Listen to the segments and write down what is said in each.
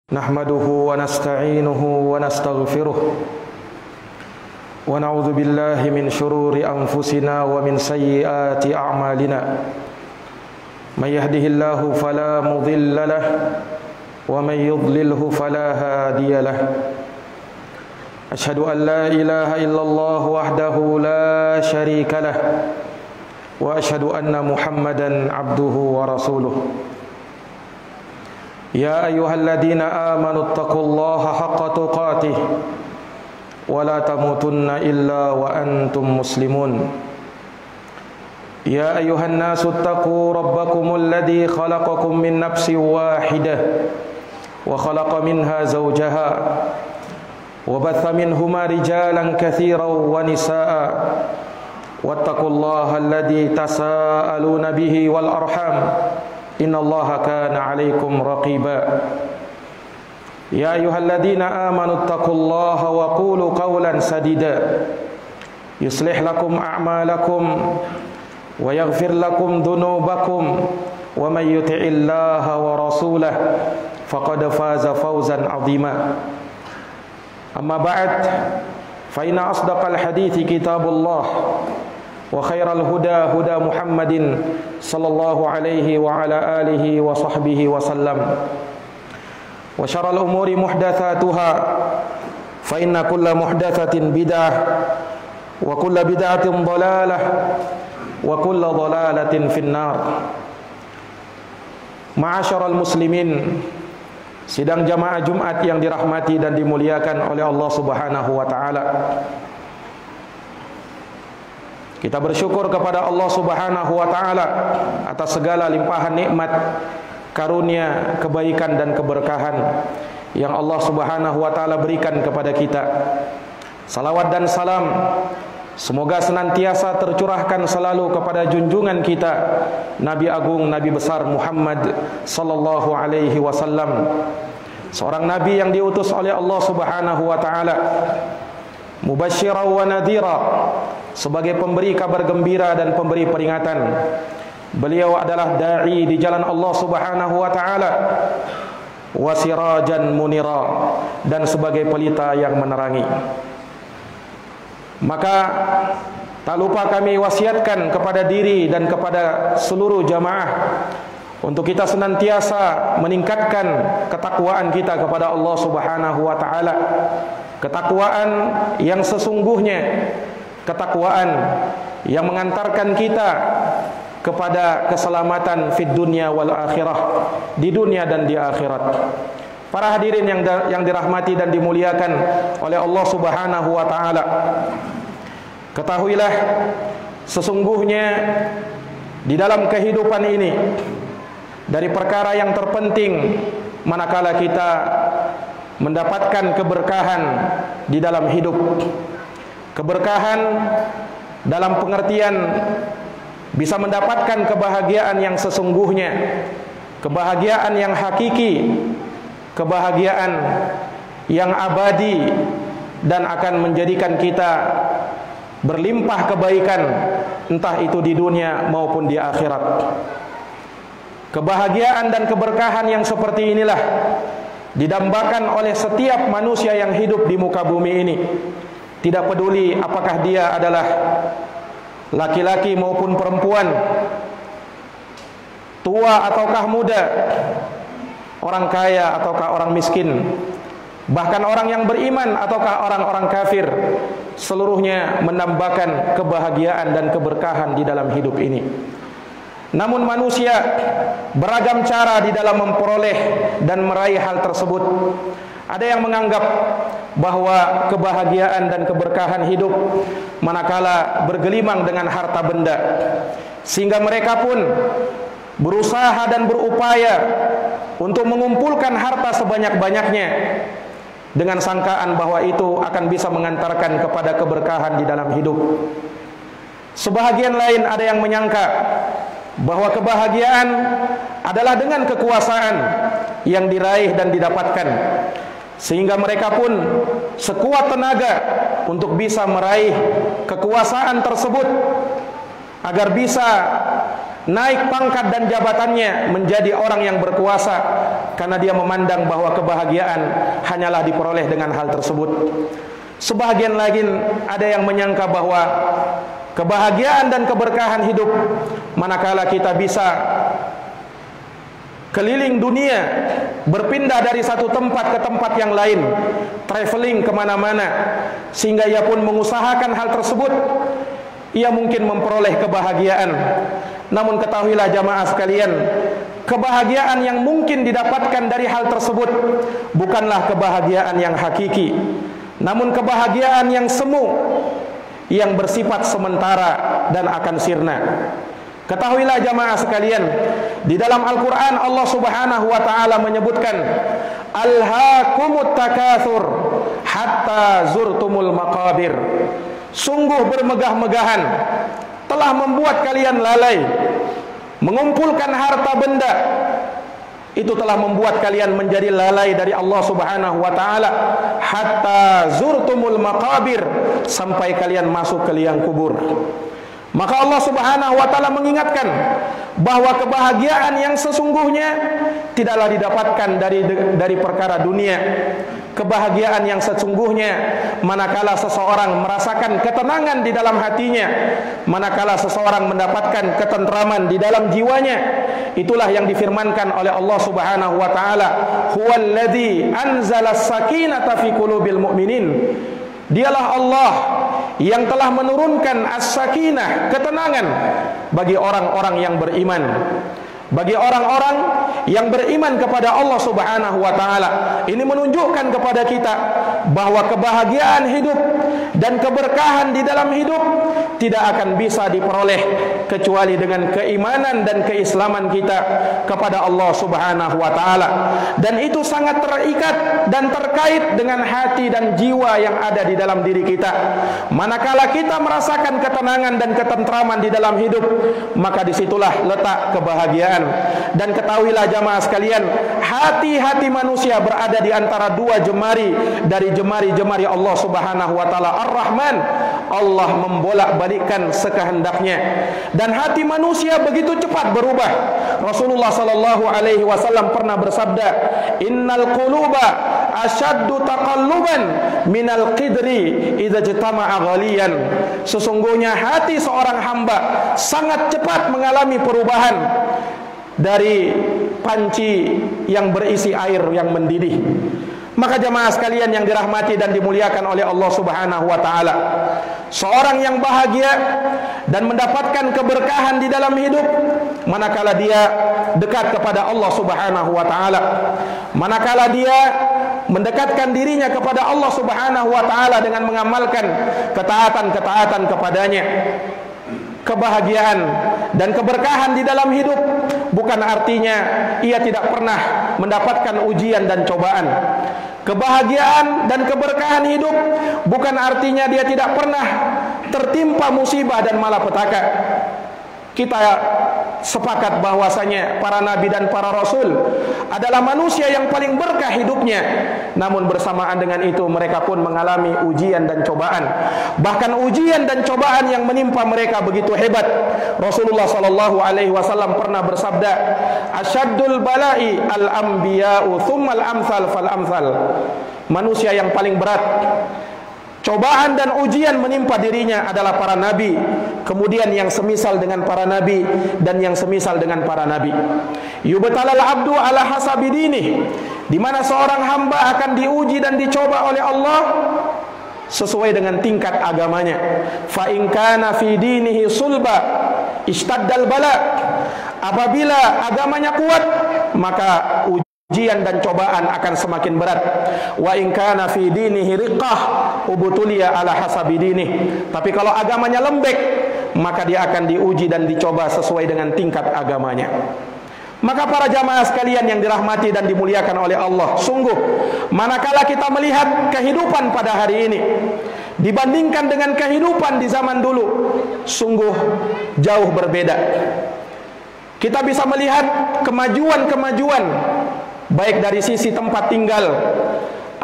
Nahmaduhu wa nasta'inuhu wa nastaghfiruh wa na'udzu billahi min shururi anfusina wa min sayyiati a'malina. May yahdihillahu fala mudilla lahu wa may yudlilhu fala hadiya lahu. Ashhadu an la ilaha illallah wahdahu la syarika lahu wa ashhadu anna Muhammadan abduhu wa rasuluh. Ya ayyuhalladzina amanu taqullaha haqqa tuqatih wa la tamutunna illa wa antum muslimun. Ya ayyuhan nasu taqu rabbakumul ladzi khalaqakum min nafsin wahidah wa khalaqa minha zawjaha wa batha minhuma rijalan katsiran wa nisaa'a wattaqullaha alladzi tasaaluna bihi wal arham innallaha kana 'alaikum raqiba. Ya ayyuhalladzina amanu taqullaha wa qulu qawlan sadida yuslih lakum a'malakum wa yaghfir lakum dhunubakum wa may yuti'illaha wa rasulahu faqad faza fawzan 'azima. Amma ba'd, fa inna asdaqal hadithi kitabullah wa khairal huda huda Muhammadin sallallahu alaihi wa ala alihi wa sahbihi wa sallam. Wa syarrul umuri muhdatsatuha fa inna kulla muhdatsatin bid'ah wa kulla bid'atin dhalalah wa kulla dhalalatin finnar. Ma'asyiral muslimin, sidang jamaah Jumat yang dirahmati dan dimuliakan oleh Allah Subhanahu wa taala. Kita bersyukur kepada Allah Subhanahu wa taala atas segala limpahan nikmat, karunia, kebaikan dan keberkahan yang Allah Subhanahu wa taala berikan kepada kita. Salawat dan salam semoga senantiasa tercurahkan selalu kepada junjungan kita Nabi agung, Nabi besar Muhammad sallallahu alaihi wasallam, seorang nabi yang diutus oleh Allah Subhanahu wa taala mubasysyiran wa nadhira, sebagai pemberi kabar gembira dan pemberi peringatan. Beliau adalah dai di jalan Allah Subhanahu wa taala, wa sirajan munira, dan sebagai pelita yang menerangi. Maka tak lupa kami wasiatkan kepada diri dan kepada seluruh jamaah untuk kita senantiasa meningkatkan ketakwaan kita kepada Allah Subhanahu wa taala. Ketakwaan yang sesungguhnya, ketakwaan yang mengantarkan kita kepada keselamatan fid dunya wal akhirah, di dunia dan di akhirat. Para hadirin yang dirahmati dan dimuliakan oleh Allah Subhanahu wa taala, ketahuilah sesungguhnya di dalam kehidupan ini, dari perkara yang terpenting manakala kita mendapatkan keberkahan di dalam hidup. Keberkahan dalam pengertian bisa mendapatkan kebahagiaan yang sesungguhnya, kebahagiaan yang hakiki, kebahagiaan yang abadi, dan akan menjadikan kita berlimpah kebaikan, entah itu di dunia maupun di akhirat. Kebahagiaan dan keberkahan yang seperti inilah didambakan oleh setiap manusia yang hidup di muka bumi ini. Tidak peduli apakah dia adalah laki-laki maupun perempuan, tua ataukah muda, orang kaya ataukah orang miskin, bahkan orang yang beriman ataukah orang-orang kafir, seluruhnya menambahkan kebahagiaan dan keberkahan di dalam hidup ini. Namun manusia beragam cara di dalam memperoleh dan meraih hal tersebut. Ada yang menganggap bahwa kebahagiaan dan keberkahan hidup manakala bergelimang dengan harta benda, sehingga mereka pun berusaha dan berupaya untuk mengumpulkan harta sebanyak-banyaknya dengan sangkaan bahwa itu akan bisa mengantarkan kepada keberkahan di dalam hidup. Sebahagian lain ada yang menyangka bahwa kebahagiaan adalah dengan kekuasaan yang diraih dan didapatkan, sehingga mereka pun sekuat tenaga untuk bisa meraih kekuasaan tersebut agar bisa naik pangkat dan jabatannya menjadi orang yang berkuasa, karena dia memandang bahwa kebahagiaan hanyalah diperoleh dengan hal tersebut. Sebahagian lagi ada yang menyangka bahwa kebahagiaan dan keberkahan hidup manakala kita bisa keliling dunia, berpindah dari satu tempat ke tempat yang lain, traveling kemana-mana, sehingga ia pun mengusahakan hal tersebut, ia mungkin memperoleh kebahagiaan. Namun ketahuilah jamaah sekalian, kebahagiaan yang mungkin didapatkan dari hal tersebut bukanlah kebahagiaan yang hakiki, namun kebahagiaan yang semu, yang bersifat sementara dan akan sirna. Ketahuilah jamaah sekalian, di dalam Al-Quran Allah subhanahu wa ta'ala menyebutkan, Alhaakumut takathur hatta zurtumul maqabir. Sungguh bermegah-megahan telah membuat kalian lalai, mengumpulkan harta benda, itu telah membuat kalian menjadi lalai dari Allah subhanahu wa ta'ala, hatta zurtumul maqabir, sampai kalian masuk ke liang kubur. Maka Allah subhanahu wa ta'ala mengingatkan bahwa kebahagiaan yang sesungguhnya tidaklah didapatkan dari perkara dunia. Kebahagiaan yang sesungguhnya manakala seseorang merasakan ketenangan di dalam hatinya, manakala seseorang mendapatkan ketentraman di dalam jiwanya. Itulah yang difirmankan oleh Allah subhanahu wa ta'ala, huwallazi anzalas sakinata fi qulubil mu'minin. Dialah Allah yang telah menurunkan as-sakinah, ketenangan bagi orang-orang yang beriman. Bagi orang-orang yang beriman kepada Allah subhanahu wa ta'ala. Ini menunjukkan kepada kita bahwa kebahagiaan hidup dan keberkahan di dalam hidup tidak akan bisa diperoleh kecuali dengan keimanan dan keislaman kita kepada Allah subhanahu wa ta'ala. Dan itu sangat terikat dan terkait dengan hati dan jiwa yang ada di dalam diri kita. Manakala kita merasakan ketenangan dan ketentraman di dalam hidup, maka disitulah letak kebahagiaan. Dan ketahuilah jamaah sekalian, hati-hati manusia berada di antara dua jemari dari jemari-jemari Allah subhanahu wa ta'ala Ar-Rahman. Allah membolak-balikkan sekehendaknya, dan hati manusia begitu cepat berubah. Rasulullah sallallahu alaihi wasallam pernah bersabda, innal quluba asyaddu taqalluban minal qidri idza jtama'a ghaliyan. Sesungguhnya hati seorang hamba sangat cepat mengalami perubahan dari panci yang berisi air yang mendidih. Maka jemaah sekalian yang dirahmati dan dimuliakan oleh Allah subhanahu wa ta'ala, seorang yang bahagia dan mendapatkan keberkahan di dalam hidup manakala dia dekat kepada Allah subhanahu wa ta'ala, manakala dia mendekatkan dirinya kepada Allah subhanahu wa ta'ala dengan mengamalkan ketaatan-ketaatan kepadanya. Kebahagiaan dan keberkahan di dalam hidup bukan artinya ia tidak pernah mendapatkan ujian dan cobaan. Kebahagiaan dan keberkahan hidup bukan artinya dia tidak pernah tertimpa musibah dan malapetaka. Kita sepakat bahwasanya para nabi dan para rasul adalah manusia yang paling berkah hidupnya. Namun bersamaan dengan itu mereka pun mengalami ujian dan cobaan. Bahkan ujian dan cobaan yang menimpa mereka begitu hebat. Rasulullah sallallahu alaihi wasallam pernah bersabda, asyaddul bala'i al-anbiya'u tsummal amsal fal amsal. Manusia yang paling berat cobaan dan ujian menimpa dirinya adalah para nabi, kemudian yang semisal dengan para nabi, dan yang semisal dengan para nabi. Yubtalal abdu ala hasabi dinih, di mana seorang hamba akan diuji dan dicoba oleh Allah sesuai dengan tingkat agamanya. Fa in kana fi dinihi sulba istaddal bala. Apabila agamanya kuat, maka ujian dan cobaan akan semakin berat. Wa in kana fi dinihi riqqah ubtuliya ala hasabi dinih. Tapi kalau agamanya lembek, maka dia akan diuji dan dicoba sesuai dengan tingkat agamanya. Maka para jamaah sekalian yang dirahmati dan dimuliakan oleh Allah, sungguh manakala kita melihat kehidupan pada hari ini dibandingkan dengan kehidupan di zaman dulu, sungguh jauh berbeda. Kita bisa melihat kemajuan-kemajuan baik dari sisi tempat tinggal,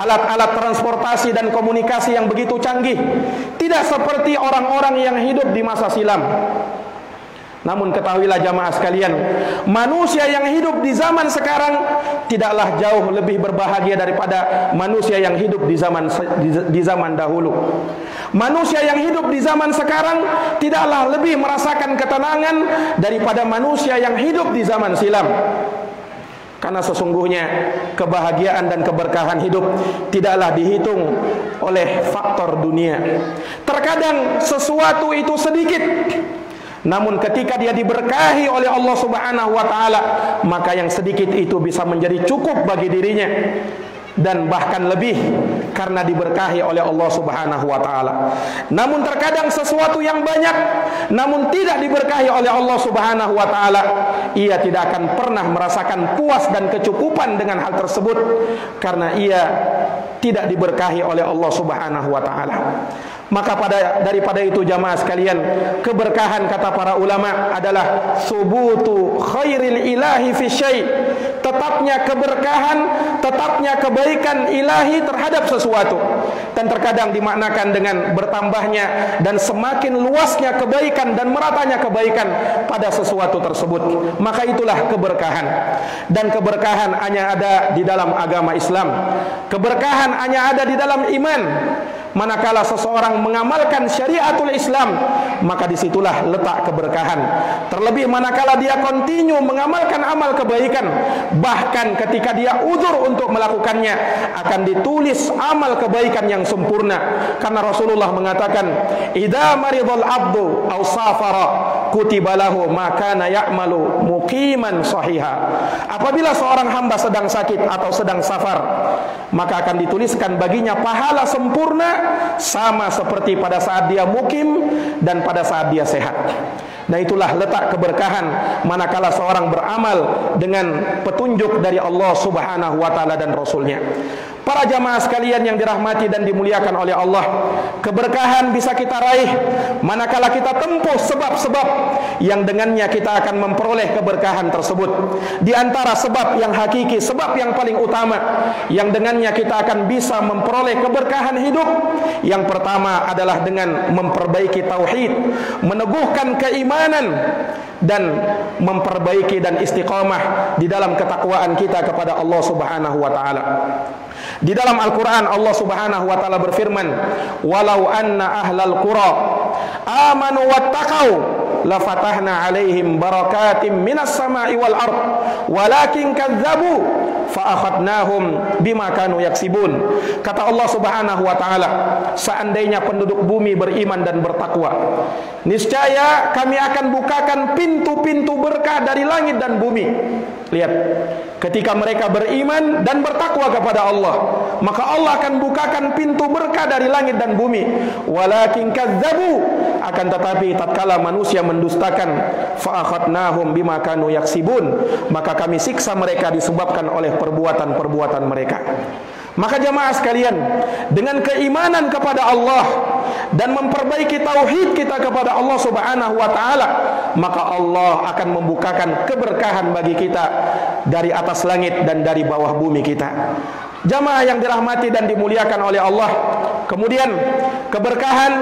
alat-alat transportasi dan komunikasi yang begitu canggih, tidak seperti orang-orang yang hidup di masa silam. Namun ketahuilah jamaah sekalian, manusia yang hidup di zaman sekarang tidaklah jauh lebih berbahagia daripada manusia yang hidup di zaman dahulu. Manusia yang hidup di zaman sekarang tidaklah lebih merasakan ketenangan daripada manusia yang hidup di zaman silam. Karena sesungguhnya kebahagiaan dan keberkahan hidup tidaklah dihitung oleh faktor dunia. Terkadang sesuatu itu sedikit, namun ketika dia diberkahi oleh Allah Subhanahu wa taala, maka yang sedikit itu bisa menjadi cukup bagi dirinya, dan bahkan lebih karena diberkahi oleh Allah Subhanahu wa taala. Namun terkadang sesuatu yang banyak namun tidak diberkahi oleh Allah Subhanahu wa taala, ia tidak akan pernah merasakan puas dan kecukupan dengan hal tersebut karena ia tidak diberkahi oleh Allah Subhanahu wa taala. Maka daripada itu jamaah sekalian, keberkahan kata para ulama adalah subutu khairil ilahi fi syai', tetapnya keberkahan, tetapnya kebaikan ilahi terhadap sesuatu. Dan terkadang dimaknakan dengan bertambahnya dan semakin luasnya kebaikan dan meratanya kebaikan pada sesuatu tersebut. Maka itulah keberkahan. Dan keberkahan hanya ada di dalam agama Islam. Keberkahan hanya ada di dalam iman. Manakala seseorang mengamalkan syariatul Islam, maka disitulah letak keberkahan. Terlebih manakala dia kontinu mengamalkan amal kebaikan, bahkan ketika dia uzur untuk melakukannya, akan ditulis amal kebaikan yang sempurna. Karena Rasulullah mengatakan, idza maridul abdu aw safara kutiba lahu ma kana ya'malu muqiman sahiha. Apabila seorang hamba sedang sakit atau sedang safar, maka akan dituliskan baginya pahala sempurna sama seperti pada saat dia mukim dan pada saat dia sehat. Nah, itulah letak keberkahan manakala seorang beramal dengan petunjuk dari Allah Subhanahu wa taala dan Rasulnya. Para jamaah sekalian yang dirahmati dan dimuliakan oleh Allah, keberkahan bisa kita raih manakala kita tempuh sebab-sebab yang dengannya kita akan memperoleh keberkahan tersebut. Di antara sebab yang hakiki, sebab yang paling utama yang dengannya kita akan bisa memperoleh keberkahan hidup, yang pertama adalah dengan memperbaiki tauhid, meneguhkan keimanan, dan memperbaiki dan istiqamah di dalam ketakwaan kita kepada Allah Subhanahu wa taala. Di dalam Al-Quran Allah Subhanahu wa ta'ala berfirman, walau anna ahlal qura amanu wattaqau lafatahna alaihim barakatim minas sama'i wal ard walakin kadzabu fa'akhadnahum bima kanu yaksibun. Kata Allah Subhanahu wa ta'ala, seandainya penduduk bumi beriman dan bertakwa, niscaya kami akan bukakan pintu-pintu berkah dari langit dan bumi. Lihat, ketika mereka beriman dan bertakwa kepada Allah, maka Allah akan bukakan pintu berkah dari langit dan bumi. Walakin kadzabu, akan tetapi tatkala manusia mendustakan, fa'akhadnahum bima kanu yaksibun, maka kami siksa mereka disebabkan oleh perbuatan-perbuatan mereka. Maka jamaah sekalian, dengan keimanan kepada Allah dan memperbaiki tauhid kita kepada Allah Subhanahu wa taala, maka Allah akan membukakan keberkahan bagi kita dari atas langit dan dari bawah bumi kita. Jamaah yang dirahmati dan dimuliakan oleh Allah, kemudian keberkahan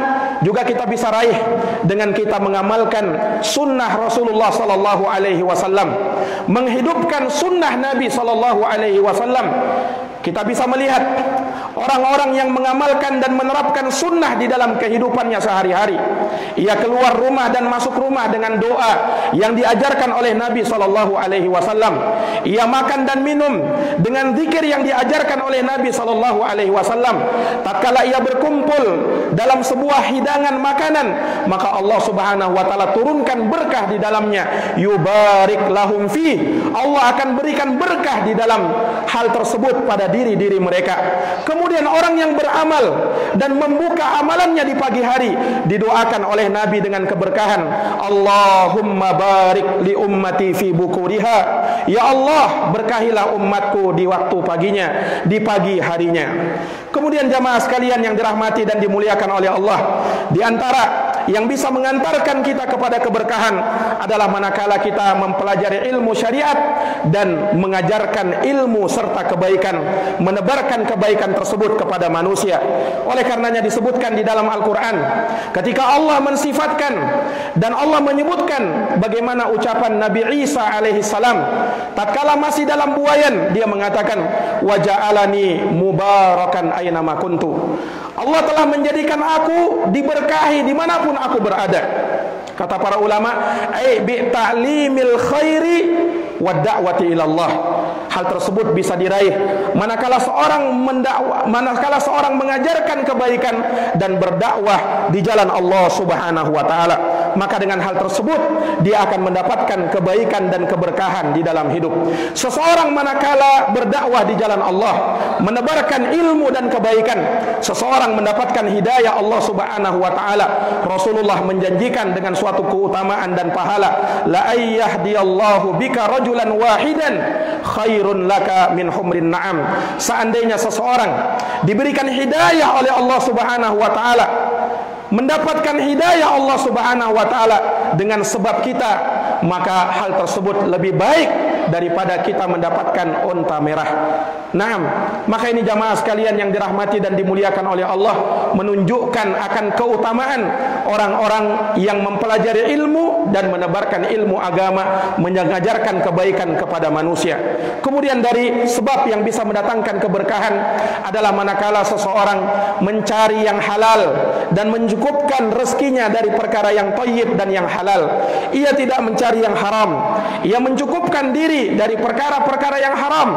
juga kita bisa raih dengan kita mengamalkan sunnah Rasulullah sallallahu alaihi wasallam, menghidupkan sunnah Nabi sallallahu alaihi wasallam. Kita bisa melihat orang-orang yang mengamalkan dan menerapkan sunnah di dalam kehidupannya sehari-hari. Ia keluar rumah dan masuk rumah dengan doa yang diajarkan oleh Nabi sallallahu alaihi wasallam. Ia makan dan minum dengan zikir yang diajarkan oleh Nabi sallallahu alaihi wasallam. Tatkala ia berkumpul dalam sebuah hidangan makanan, maka Allah Subhanahu wa taala turunkan berkah di dalamnya. Yubarik lahum fi. Allah akan berikan berkah di dalam hal tersebut pada diri-diri mereka. Kemudian orang yang beramal dan membuka amalannya di pagi hari didoakan oleh Nabi dengan keberkahan, Allahumma barik li ummati fi bukuriha. Ya Allah, berkahilah umatku di waktu paginya, di pagi harinya. Kemudian jamaah sekalian yang dirahmati dan dimuliakan oleh Allah, di antara yang bisa mengantarkan kita kepada keberkahan adalah manakala kita mempelajari ilmu syariat dan mengajarkan ilmu serta kebaikan, menebarkan kebaikan tersebut kepada manusia. Oleh karenanya disebutkan di dalam Al-Quran, ketika Allah mensifatkan dan Allah menyebutkan bagaimana ucapan Nabi Isa alaihissalam tatkala masih dalam buayan, dia mengatakan waja'alani mubarakan aynama kuntu. Allah telah menjadikan aku diberkahi dimanapun aku berada. Kata para ulama, bi ta'limil khairi wa da'wati ilallah. Hal tersebut bisa diraih manakala seorang mengajarkan kebaikan dan berdakwah di jalan Allah Subhanahu wa taala. Maka dengan hal tersebut dia akan mendapatkan kebaikan dan keberkahan di dalam hidup. Seseorang manakala berdakwah di jalan Allah, menebarkan ilmu dan kebaikan, seseorang mendapatkan hidayah Allah Subhanahu wa taala. Rasulullah menjanjikan dengan suatu keutamaan dan pahala, la ayyahdiyallahu bika rajulan wahidan khairun laka min humrin na'am. Seandainya seseorang diberikan hidayah oleh Allah Subhanahu wa taala, mendapatkan hidayah Allah Subhanahu wa taala dengan sebab kita, maka hal tersebut lebih baik daripada kita mendapatkan unta merah. Naam, maka ini jamaah sekalian yang dirahmati dan dimuliakan oleh Allah, menunjukkan akan keutamaan orang-orang yang mempelajari ilmu dan menebarkan ilmu agama, mengajarkan kebaikan kepada manusia. Kemudian dari sebab yang bisa mendatangkan keberkahan adalah manakala seseorang mencari yang halal dan mencukupkan rezekinya dari perkara yang thayyib dan yang halal. Ia tidak mencari yang haram, ia mencukupkan diri dari perkara-perkara yang haram,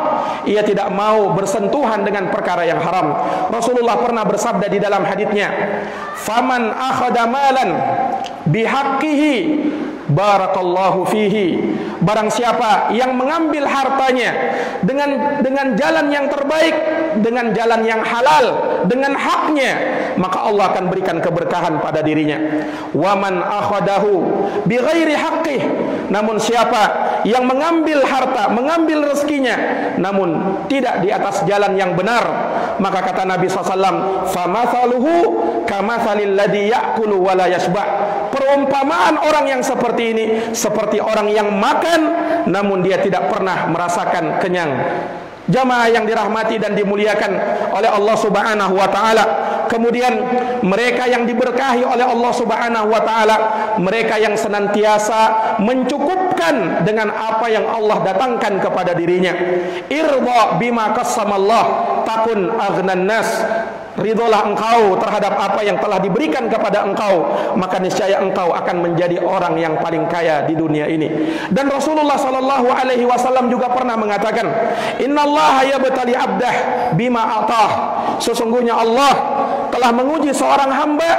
ia tidak mau bersentuhan dengan perkara yang haram. Rasulullah pernah bersabda di dalam haditsnya, faman akhadha malan bihaqqihi barakallahu fihi. Barang siapa yang mengambil hartanya dengan jalan yang terbaik, dengan jalan yang halal, dengan haknya, maka Allah akan berikan keberkahan pada dirinya. Wa man akhadahu bighairi haqqih. Namun siapa yang mengambil harta, mengambil rezekinya namun tidak di atas jalan yang benar, maka kata Nabi SAW, famathaluhu kamathalil ladzi ya'kulu wa la yashba'. Perumpamaan orang yang seperti ini seperti orang yang makan namun dia tidak pernah merasakan kenyang. Jamaah yang dirahmati dan dimuliakan oleh Allah Subhanahu wa taala. Kemudian mereka yang diberkahi oleh Allah Subhanahu wa taala, mereka yang senantiasa mencukupkan dengan apa yang Allah datangkan kepada dirinya. Irda bima qassamallah takun aghnan nas. Ridholah engkau terhadap apa yang telah diberikan kepada engkau, maka niscaya engkau akan menjadi orang yang paling kaya di dunia ini. Dan Rasulullah sallallahu alaihi wasallam juga pernah mengatakan, innallaha yabtali abdah bima atah. Sesungguhnya Allah telah menguji seorang hamba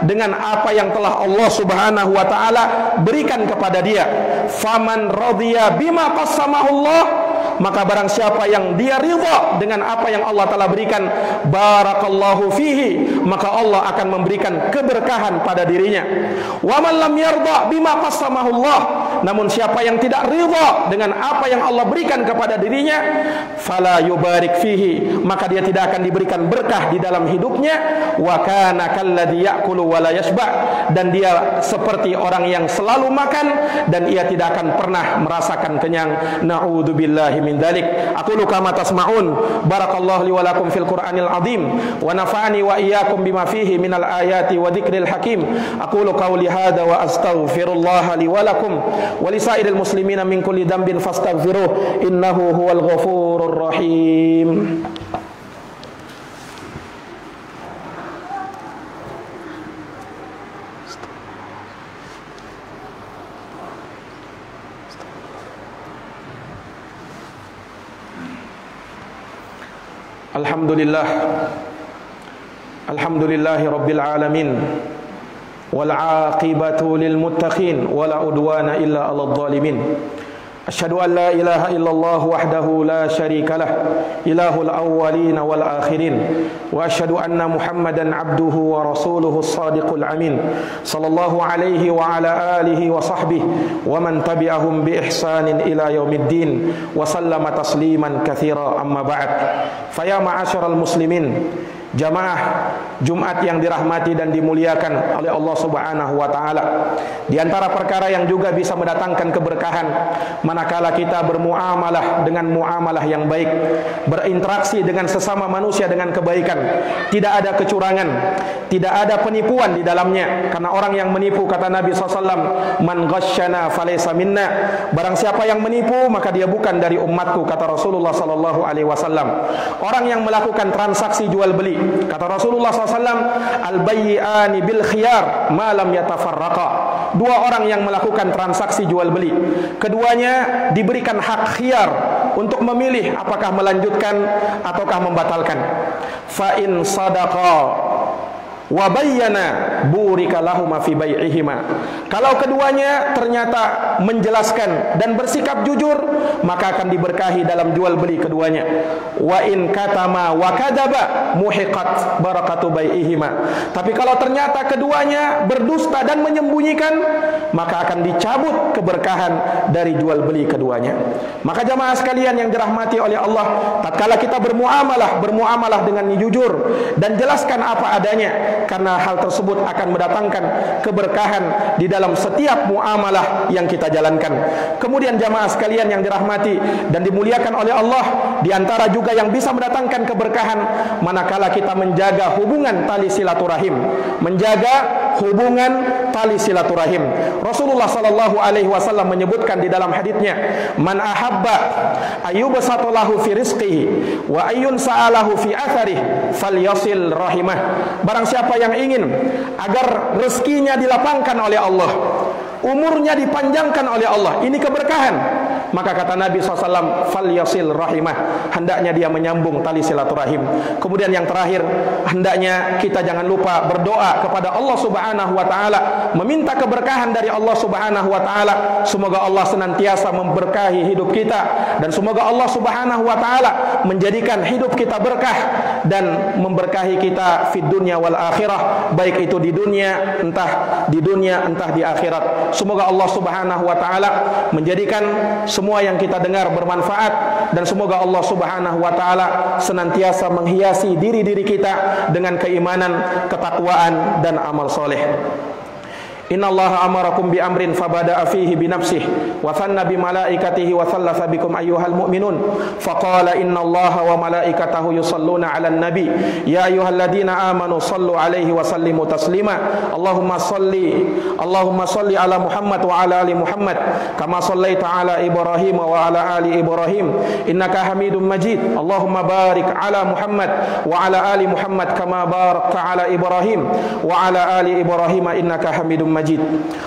dengan apa yang telah Allah Subhanahu wa taala berikan kepada dia. Faman radhiya bima qassamahullah, maka barang siapa yang dia ridha dengan apa yang Allah telah berikan, barakallahu fihi, maka Allah akan memberikan keberkahan pada dirinya. Wa man lam yarda bima qassamahullah, namun siapa yang tidak ridha dengan apa yang Allah berikan kepada dirinya, fala yubarik fihi, maka dia tidak akan diberikan berkah di dalam hidupnya. Wa kana kalladzi ya'kulu wa la yashba', dan dia seperti orang yang selalu makan dan ia tidak akan pernah merasakan kenyang. Na'udzubillahi min dzalik. Aqulu kama tasma'un. Barakallahu li wa lakum fil Qur'anil azim wa nafa'ani wa iyyakum bima fihi minal ayati wa dzikril hakim. Aqulu qawli hadza wa astaghfirullah li wa lakum wa li sa'iril muslimina min kulli dhanbin fastaghfiruh innahu huwal ghafurur rahim. Alhamdulillah, alhamdulillahi rabbil alamin, wal aqibatu lil muttaqin, wala udwana illa 'alal zalimin. Asyhadu an la ilaha illallah wahdahu la syarika lah, ilahul awwalin wal akhirin, wa asyhadu anna Muhammadan abduhu wa rasuluhu as-sadiqul amin, sallallahu alaihi wa ala alihi wa sahbihi wa man tabi'ahum bi ihsanin ila yaumiddin, wa sallama tasliman katsira. Amma ba'd. Fa ya ma'asyaral muslimin, jamaah Jumat yang dirahmati dan dimuliakan oleh Allah Subhanahu wa taala. Di antara perkara yang juga bisa mendatangkan keberkahan manakala kita bermuamalah dengan muamalah yang baik, berinteraksi dengan sesama manusia dengan kebaikan, tidak ada kecurangan, tidak ada penipuan di dalamnya. Karena orang yang menipu, kata Nabi SAW, man ghasyana falaysa minna, barang siapa yang menipu maka dia bukan dari umatku, kata Rasulullah SAW. Orang yang melakukan transaksi jual beli, kata Rasulullah SAW, al-bayyi'ani bil khiyar ma lam yatafarraqa. Dua orang yang melakukan transaksi jual beli, keduanya diberikan hak khiyar untuk memilih apakah melanjutkan ataukah membatalkan. Fa in sadaqa wa bayyana burika lahuma fi bai'ihima. Kalau keduanya ternyata menjelaskan dan bersikap jujur, maka akan diberkahi dalam jual beli keduanya. Wa in katama wa kadaba muhiqat barakatu bai'ihima. Tapi kalau ternyata keduanya berdusta dan menyembunyikan, maka akan dicabut keberkahan dari jual beli keduanya. Maka jamaah sekalian yang dirahmati oleh Allah, tatkala kita bermuamalah dengan jujur dan jelaskan apa adanya, karena hal tersebut akan mendatangkan keberkahan di dalam setiap muamalah yang kita jalankan. Kemudian jamaah sekalian yang dirahmati dan dimuliakan oleh Allah, di antara juga yang bisa mendatangkan keberkahan manakala kita menjaga hubungan tali silaturahim, Rasulullah sallallahu alaihi wasallam menyebutkan di dalam haditsnya, man ahabba ayyubsatalahu fi rizqihi wa ayyun sa'alahu fi atharihi falyasil rahimah. Barang siapa yang ingin agar rezekinya dilapangkan oleh Allah, umurnya dipanjangkan oleh Allah, ini keberkahan, maka kata Nabi SAW, falyasil rahimah, hendaknya dia menyambung tali silaturahim. Kemudian yang terakhir, hendaknya kita jangan lupa berdoa kepada Allah Subhanahu wa taala, meminta keberkahan dari Allah Subhanahu wa taala. Semoga Allah senantiasa memberkahi hidup kita, dan semoga Allah Subhanahu wa taala menjadikan hidup kita berkah dan memberkahi kita fid dunya wal akhirah, baik itu di dunia entah di akhirat. Semoga Allah Subhanahu wa taala menjadikan semua yang kita dengar bermanfaat, dan semoga Allah Subhanahu wa taala senantiasa menghiasi diri-diri kita dengan keimanan, ketakwaan dan amal soleh. Inna Allah amarakum bi amrin fabada'a fihi bi nafsihi wa thanna bi malaikatihi wa thalatha bikum ayyuhal mu'minun faqala inna Allah wa malaikatahu yusalluna 'alan nabi ya ayyuhalladhina amanu sallu 'alaihi wa sallimu taslima. Allahumma salli ala Muhammad wa ala ali Muhammad kama sallaita ala Ibrahim wa ala ali Ibrahim innaka Hamidum Majid. Allahumma barik ala Muhammad wa ala ali Muhammad kama barakta ala Ibrahim wa ala ali Ibrahim innaka Hamidum Majid.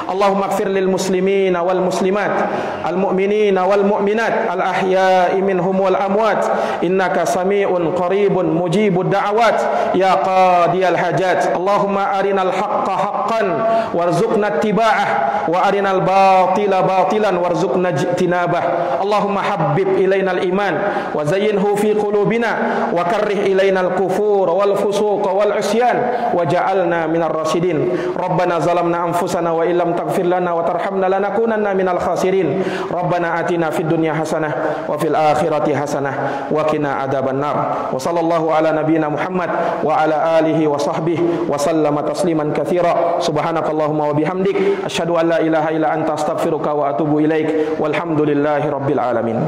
Allahumma ighfir lil muslimina wal muslimat, al mu'minina wal mu'minat, al ahya'i minhum wal amwat, innaka sami'un qaribun mujibud da'awat ya qadiyal hajat. Allahumma arinal haqqa haqqan warzuqna ittiba'ah wa arinal batila batilan warzuqna ijtinabah. Allahumma habbib ilainal iman wa zayyinhu fi qulubina wa karrih ilainal kufur wal fusuq wal isyan waj'alna minar rasyidin. Rabbana zalamna anfusana wa illam taghfir lana wa tarhamna lanakunanna minal khasirin. Rabbana atina fid dunya hasanah wa fil akhirati hasanah wa qina adzabannar. Wa sallallahu ala nabiyyina Muhammad wa ala alihi wa sahbihi wa sallama tasliman katsira. Subhanakallahumma wa bihamdik asyhadu an la ilaha illa anta astaghfiruka wa atubu ilaik. Walhamdulillahi rabbil alamin.